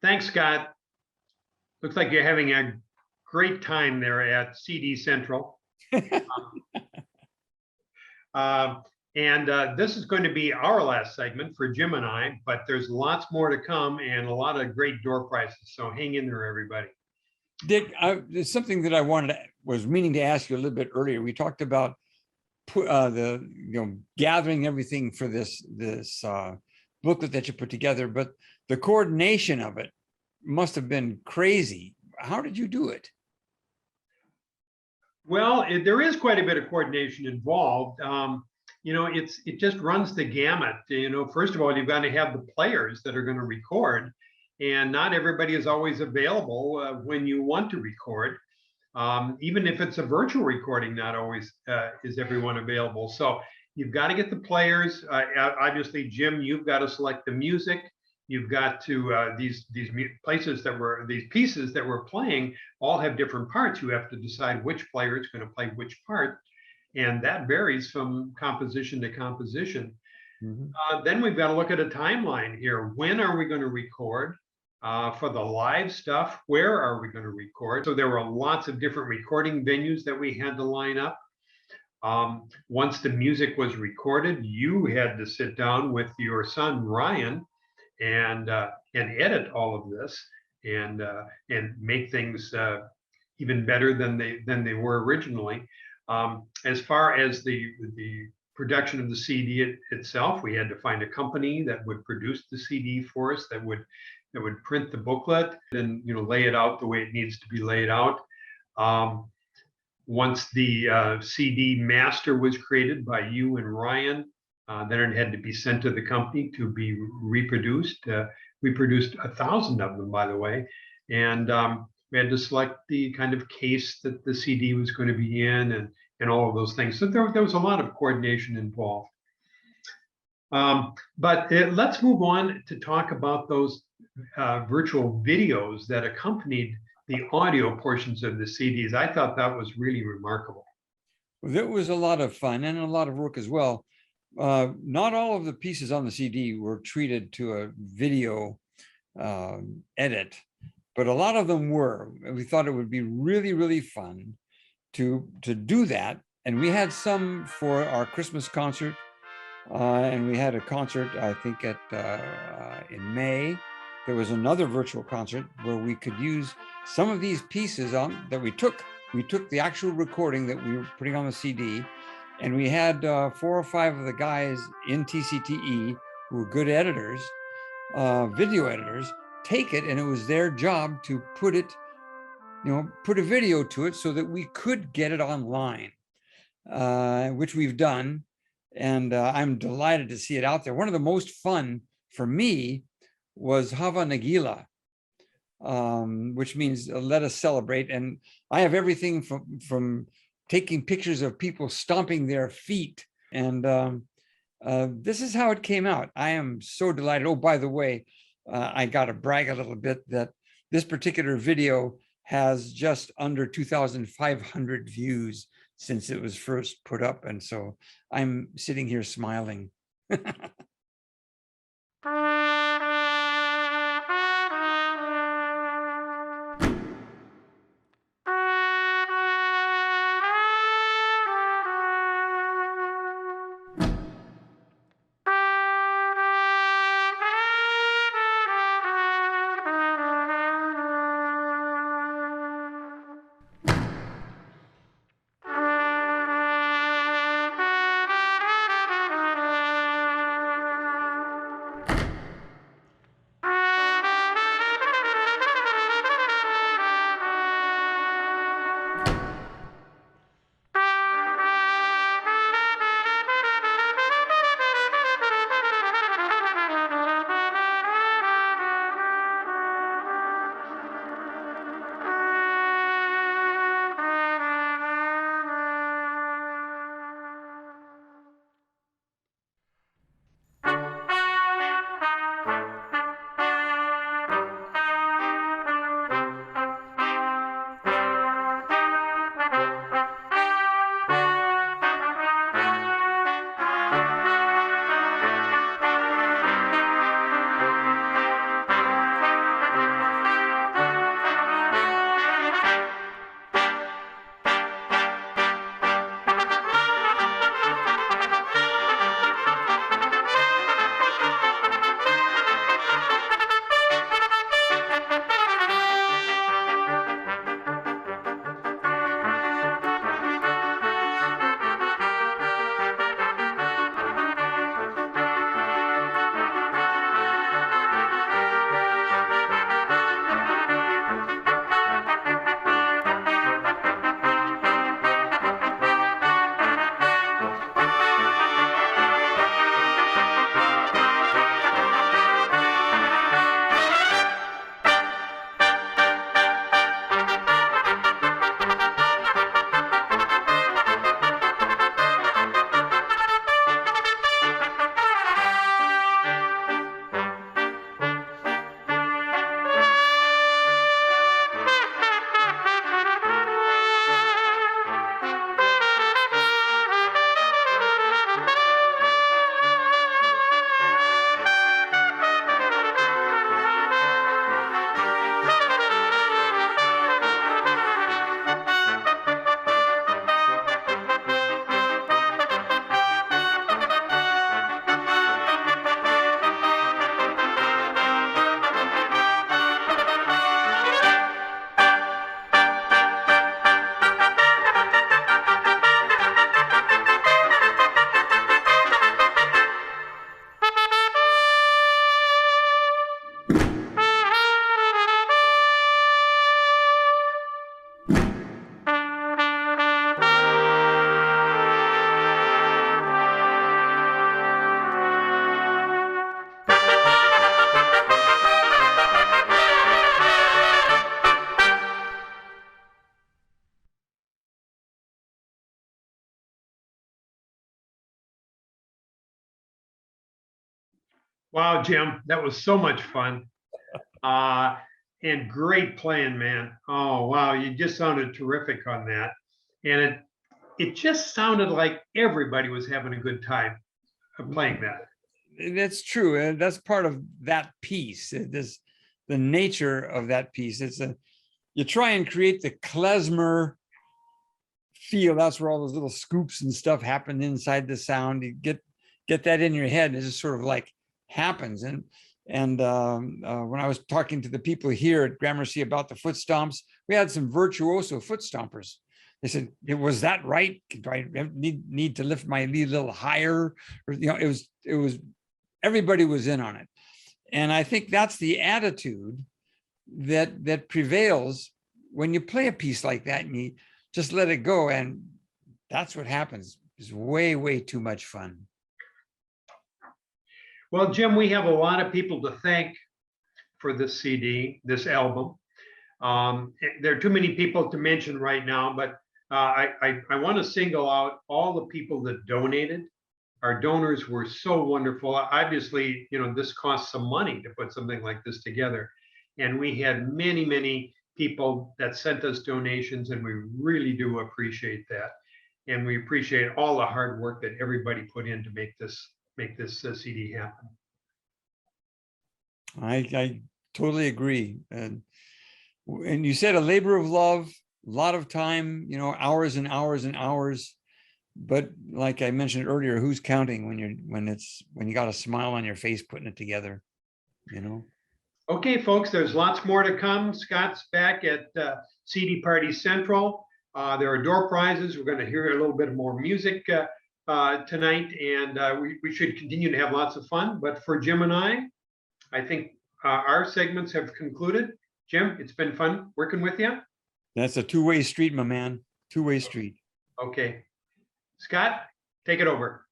Thanks, Scott. Looks like you're having a great time there at CD Central. This is going to be our last segment for Jim and I, but there's lots more to come and a lot of great door prizes. So hang in there, everybody. Dick, there's something that I was meaning to ask you a little bit earlier. We talked about gathering everything for this booklet that you put together, but the coordination of it must have been crazy. How did you do it? Well, there is quite a bit of coordination involved. It just runs the gamut. First of all, you've got to have the players that are going to record, and not everybody is always available when you want to record. Even if it's a virtual recording, not always is everyone available. So you've got to get the players. Obviously, Jim, you've got to select the music. You've got to these pieces that we're playing all have different parts. You have to decide which player is going to play which part, and that varies from composition to composition. Mm-hmm. Then we've got to look at a timeline here. When are we going to record? For the live stuff, where are we going to record? So there were lots of different recording venues that we had to line up. Once the music was recorded, you had to sit down with your son Ryan and edit all of this and make things even better than they were originally. As far as the production of the CD itself, we had to find a company that would produce the CD for us, that would print the booklet and lay it out the way it needs to be laid out. Once the CD master was created by you and Ryan, then it had to be sent to the company to be reproduced. We produced 1,000 of them, by the way, and we had to select the kind of case that the CD was going to be in and all of those things. So there was a lot of coordination involved. But let's move on to talk about those virtual videos that accompanied the audio portions of the CDs. I thought that was really remarkable. Well, that was a lot of fun and a lot of work as well. Not all of the pieces on the CD were treated to a video edit, but a lot of them were. We thought it would be really, really fun to do that. And we had some for our Christmas concert. And we had a concert, I think, in May. There was another virtual concert where we could use some of these pieces that we took. We took the actual recording that we were putting on the CD, and we had 4 or 5 of the guys in TCTE who were good editors, video editors, take it, and it was their job to put a video to it so that we could get it online, which we've done. And I'm delighted to see it out there. One of the most fun for me was Hava Nagila, which means let us celebrate. And I have everything from taking pictures of people stomping their feet. And this is how it came out. I am so delighted. Oh, by the way, I got to brag a little bit that this particular video has just under 2,500 views since it was first put up. And so I'm sitting here smiling. Wow, Jim, that was so much fun. Uh, and great playing, man. Oh, wow, you just sounded terrific on that. And it just sounded like everybody was having a good time playing that. That's true, and that's part of that piece. This the nature of that piece. You try and create the klezmer feel. That's where all those little scoops and stuff happen inside the sound. You get that in your head, it just sort of like happens. And when I was talking to the people here at Gramercy about the foot stomps, we had some virtuoso foot stompers. They said, "Was that right? Do I need to lift my lead a little higher?" Or, it was everybody was in on it, and I think that's the attitude that prevails when you play a piece like that and you just let it go, and that's what happens. It's way too much fun. Well, Jim, we have a lot of people to thank for this CD, this album. There are too many people to mention right now, but I want to single out all the people that donated. Our donors were so wonderful. Obviously, this costs some money to put something like this together. And we had many people that sent us donations, and we really do appreciate that. And we appreciate all the hard work that everybody put in to make this CD happen. I totally agree. And you said a labor of love, a lot of time, hours and hours and hours. But like I mentioned earlier, who's counting when you got a smile on your face putting it together, Okay, folks, there's lots more to come. Scott's back at CD Party Central. There are door prizes. We're going to hear a little bit more music tonight, and we should continue to have lots of fun. But for Jim and I think our segments have concluded. Jim, it's been fun working with you. That's a two-way street, my man. Two-way street. Okay. Scott, take it over.